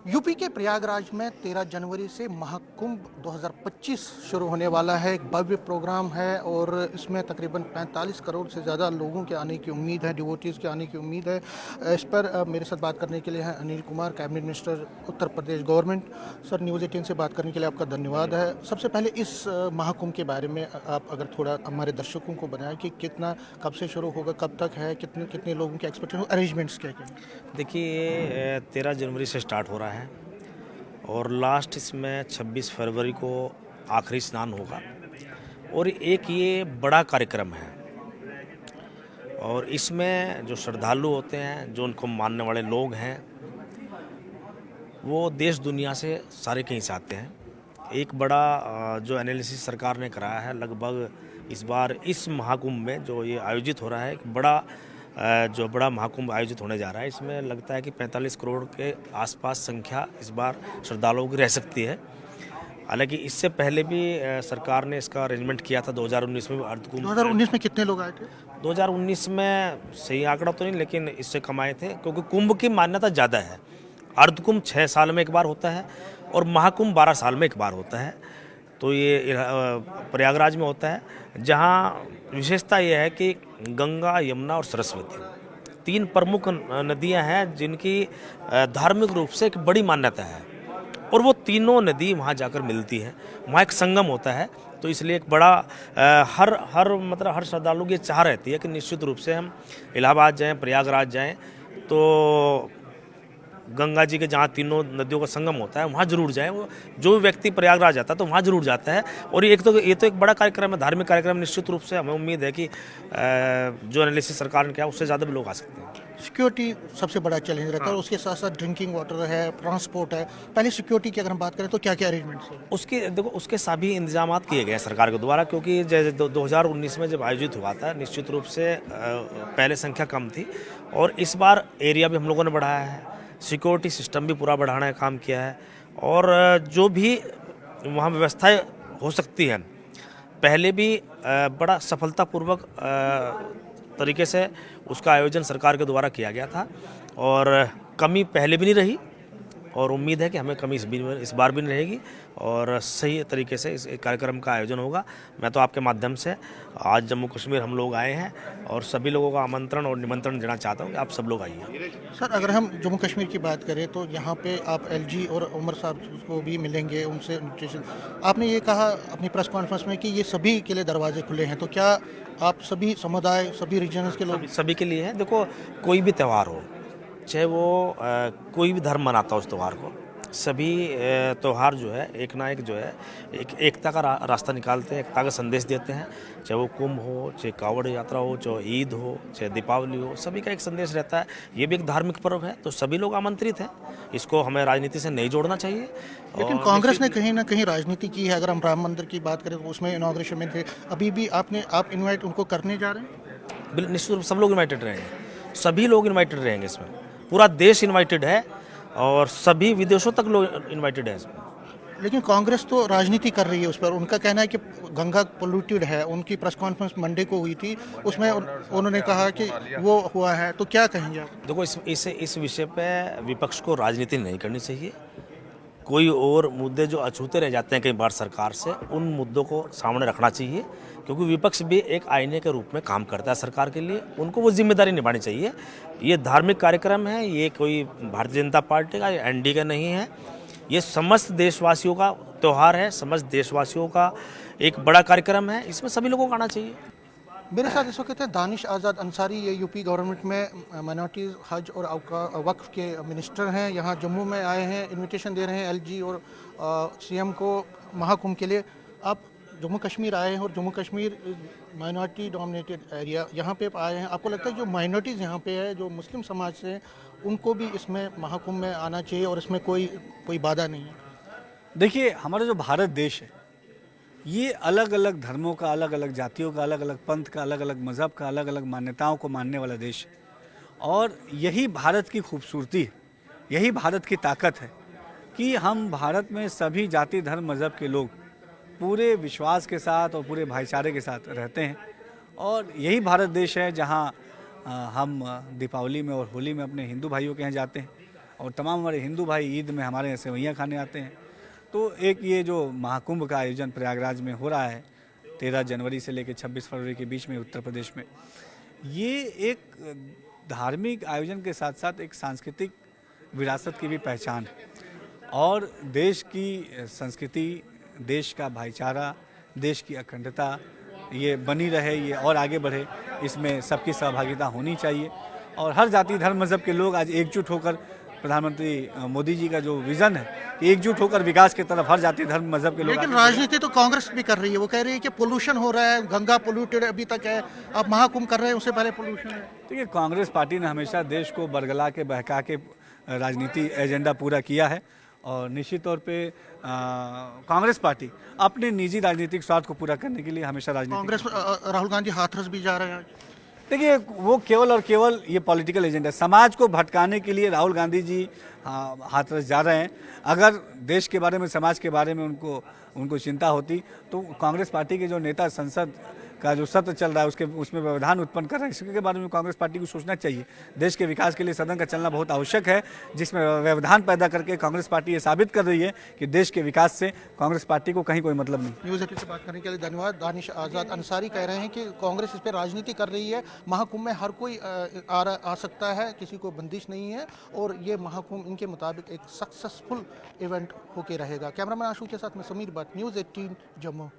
UP के प्रयागराज में 13 जनवरी से महाकुंभ 2025 शुरू होने वाला है। एक भव्य प्रोग्राम है और इसमें तकरीबन 45 करोड़ से ज़्यादा लोगों के आने की उम्मीद है, डिवोटीज़ के आने की उम्मीद है। इस पर मेरे साथ बात करने के लिए हैं Anil Kumar, cabinet minister, Uttar Pradesh government. Sir, news 18 से बात करने के लिए आपका धन्यवाद है। सबसे पहले इस महाकुंभ के बारे में आप अगर थोड़ा हमारे दर्शकों को बताएं कि कितना, कब से शुरू होगा, कब तक है, कितने कितने लोगों के एक्सपेक्टेशन, अरेंजमेंट्स क्या क्या हैं? देखिए, ये 13 जनवरी से स्टार्ट हो रहा है और लास्ट इसमें 26 फरवरी को आखिरी स्नान होगा। और एक ये बड़ा कार्यक्रम है और इसमें जो श्रद्धालु होते हैं, जो उनको मानने वाले लोग हैं, वो देश दुनिया से सारे कहीं से आते हैं। एक बड़ा जो एनालिसिस सरकार ने कराया है, लगभग इस बार इस महाकुंभ में जो ये आयोजित हो रहा है, एक बड़ा महाकुंभ आयोजित होने जा रहा है। इसमें लगता है कि 45 करोड़ के आसपास संख्या इस बार श्रद्धालुओं की रह सकती है। हालांकि इससे पहले भी सरकार ने इसका अरेंजमेंट किया था 2019 में अर्धकुंभ। 2019 में कितने लोग आए थे? 2019 में सही आंकड़ा तो नहीं, लेकिन इससे कम आए थे, क्योंकि कुंभ की मान्यता ज़्यादा है। अर्धकुंभ 6 साल में एक बार होता है और महाकुंभ 12 साल में एक बार होता है। तो ये प्रयागराज में होता है, जहाँ विशेषता ये है कि गंगा, यमुना और सरस्वती 3 प्रमुख नदियां हैं जिनकी धार्मिक रूप से एक बड़ी मान्यता है। और वो तीनों नदी वहाँ जाकर मिलती हैं, वहाँ एक संगम होता है। तो इसलिए एक बड़ा हर श्रद्धालु की चाह रहती है कि निश्चित रूप से हम इलाहाबाद जाएं, प्रयागराज जाएं, तो गंगा जी के जहाँ तीनों नदियों का संगम होता है वहाँ जरूर जाएं। वो जो भी व्यक्ति प्रयागराज जाता है तो वहाँ जरूर जाता है। और ये तो एक बड़ा कार्यक्रम है, धार्मिक कार्यक्रम। निश्चित रूप से हमें उम्मीद है कि जो एनालिसिस सरकार ने किया उससे ज़्यादा भी लोग आ सकते हैं। सिक्योरिटी सबसे बड़ा चैलेंज रहता है और उसके साथ साथ ड्रिंकिंग वाटर है, ट्रांसपोर्ट है। पहले सिक्योरिटी की अगर हम बात करें तो क्या क्या अरेंजमेंट्स हैं? उसके सभी इंतजाम किए गए हैं सरकार के द्वारा, क्योंकि जैसे 2019 में जब आयोजित हुआ था, निश्चित रूप से पहले संख्या कम थी और इस बार एरिया भी हम लोगों ने बढ़ाया है, सिक्योरिटी सिस्टम भी पूरा बढ़ाने का काम किया है। और जो भी वहाँ व्यवस्थाएं हो सकती हैं, पहले भी बड़ा सफलतापूर्वक तरीके से उसका आयोजन सरकार के द्वारा किया गया था और कमी पहले भी नहीं रही और उम्मीद है कि हमें कमी इस बार भी नहीं रहेगी और सही तरीके से इस कार्यक्रम का आयोजन होगा। मैं तो आपके माध्यम से आज जम्मू कश्मीर हम लोग आए हैं और सभी लोगों का आमंत्रण और निमंत्रण देना चाहता हूँ कि आप सब लोग आइए। सर, अगर हम जम्मू कश्मीर की बात करें तो यहाँ पे आप एलजी और उमर साहब को भी मिलेंगे, उनसे न्यूट्रिशन। आपने ये कहा अपनी प्रेस कॉन्फ्रेंस में कि ये सभी के लिए दरवाजे खुले हैं, तो क्या आप सभी समुदाय, सभी रीजन्स के लोग? सभी के लिए है। देखो, कोई भी त्यौहार हो, चाहे वो कोई भी धर्म मनाता हो उस त्यौहार को, सभी त्यौहार जो है एक ना एक जो है एकता का रास्ता निकालते हैं, एकता का संदेश देते हैं। चाहे वो कुंभ हो, चाहे कांवड़ यात्रा हो, चाहे ईद हो, चाहे दीपावली हो, सभी का एक संदेश रहता है। ये भी एक धार्मिक पर्व है, तो सभी लोग आमंत्रित हैं। इसको हमें राजनीति से नहीं जोड़ना चाहिए। लेकिन कांग्रेस ने कहीं ना कहीं राजनीति की है। अगर हम राम मंदिर की बात करें तो उसमें इनॉग्रेशन में थे, अभी भी आप इनवाइट उनको करने जा रहे हैं? निश्चित रूप से सब लोग इन्वाइटेड रहेंगे, सभी लोग इन्वाइटेड रहेंगे। इसमें पूरा देश इन्वाइटेड है और सभी विदेशों तक लोग इन्वाइटेड हैं इसमें। लेकिन कांग्रेस तो राजनीति कर रही है उस पर। उनका कहना है कि गंगा पोल्यूटेड है। उनकी प्रेस कॉन्फ्रेंस मंडे को हुई थी, उसमें उन्होंने कहा कि वो हुआ है। तो क्या कहेंगे आप? देखो, इस विषय पे विपक्ष को राजनीति नहीं करनी चाहिए। कोई और मुद्दे जो अछूते रह जाते हैं कई बार सरकार से, उन मुद्दों को सामने रखना चाहिए, क्योंकि विपक्ष भी एक आईने के रूप में काम करता है सरकार के लिए। उनको वो जिम्मेदारी निभानी चाहिए। ये धार्मिक कार्यक्रम है, ये कोई भारतीय जनता पार्टी का या एनडीए का नहीं है। ये समस्त देशवासियों का त्यौहार है, समस्त देशवासियों का एक बड़ा कार्यक्रम है। इसमें सभी लोगों को आना चाहिए। मेरे साथ इस वक्त है दानिश आज़ाद अंसारी। ये यूपी गवर्नमेंट में माइनॉरिटीज़, हज और वक्फ के मिनिस्टर हैं। यहाँ जम्मू में आए हैं, इनविटेशन दे रहे हैं एलजी और सीएम को महाकुंभ के लिए। आप जम्मू कश्मीर आए हैं और Jammu Kashmir minority dominated area, यहाँ पे आए हैं। आपको लगता है जो माइनॉरिटीज़ यहाँ पे है, जो मुस्लिम समाज से हैं, उनको भी इसमें महाकुंभ में आना चाहिए और इसमें कोई बाधा नहीं है? देखिए, हमारा जो भारत देश है, ये अलग अलग धर्मों का, अलग अलग जातियों का, अलग अलग पंथ का, अलग अलग मज़हब का, अलग अलग मान्यताओं को मानने वाला देश है। और यही भारत की खूबसूरती है, यही भारत की ताकत है कि हम भारत में सभी जाति, धर्म, मज़हब के लोग पूरे विश्वास के साथ और पूरे भाईचारे के साथ रहते हैं। और यही भारत देश है जहाँ हम दीपावली में और होली में अपने हिंदू भाइयों के यहाँ जाते हैं और तमाम हमारे हिंदू भाई ईद में हमारे यहाँ सेवइयाँ खाने आते हैं। तो एक ये जो महाकुंभ का आयोजन प्रयागराज में हो रहा है 13 जनवरी से लेकर 26 फरवरी के बीच में उत्तर प्रदेश में, ये एक धार्मिक आयोजन के साथ साथ एक सांस्कृतिक विरासत की भी पहचान है और देश की संस्कृति, देश का भाईचारा, देश की अखंडता ये बनी रहे, ये और आगे बढ़े, इसमें सबकी सहभागिता होनी चाहिए। और हर जाति धर्म मज़हब के लोग आज एकजुट होकर प्रधानमंत्री मोदी जी का जो विज़न है कि एकजुट होकर विकास की तरफ हर जाति धर्म मज़हब के लोग। लेकिन राजनीति तो कांग्रेस भी कर रही है, वो कह रही है कि पोल्यूशन हो रहा है, गंगा पोल्यूटेड अभी तक है, अब महाकुंभ कर रहे हैं उससे पहले पोल्यूशन है। देखिए, कांग्रेस पार्टी ने हमेशा देश को बरगला के बहका के राजनीति एजेंडा पूरा किया है और निश्चित तौर पे कांग्रेस पार्टी अपने निजी राजनीतिक स्वार्थ को पूरा करने के लिए हमेशा राजनीति। कांग्रेस राहुल गांधी हाथरस भी जा रहे हैं। देखिए, वो केवल और केवल ये पॉलिटिकल एजेंडा, समाज को भटकाने के लिए राहुल गांधी जी हाथरस जा रहे हैं। अगर देश के बारे में, समाज के बारे में उनको चिंता होती तो कांग्रेस पार्टी के जो नेता संसद का जो सत्र चल रहा है उसमें व्यवधान उत्पन्न कर रहे हैं, इसके बारे में कांग्रेस पार्टी को सोचना चाहिए। देश के विकास के लिए सदन का चलना बहुत आवश्यक है, जिसमें व्यवधान पैदा करके कांग्रेस पार्टी ये साबित कर रही है कि देश के विकास से कांग्रेस पार्टी को कहीं कोई मतलब नहीं। न्यूज़ 18 से बात करने के लिए धन्यवाद। दानिश आज़ाद अंसारी कह रहे हैं कि कांग्रेस इस पर राजनीति कर रही है, महाकुंभ में हर कोई आ सकता है, किसी को बंदिश नहीं है और ये महाकुंभ इनके मुताबिक एक सक्सेसफुल इवेंट होके रहेगा। कैमरामैन आशू के साथ मैं समीर भट्ट, न्यूज़ 18 जम्मू।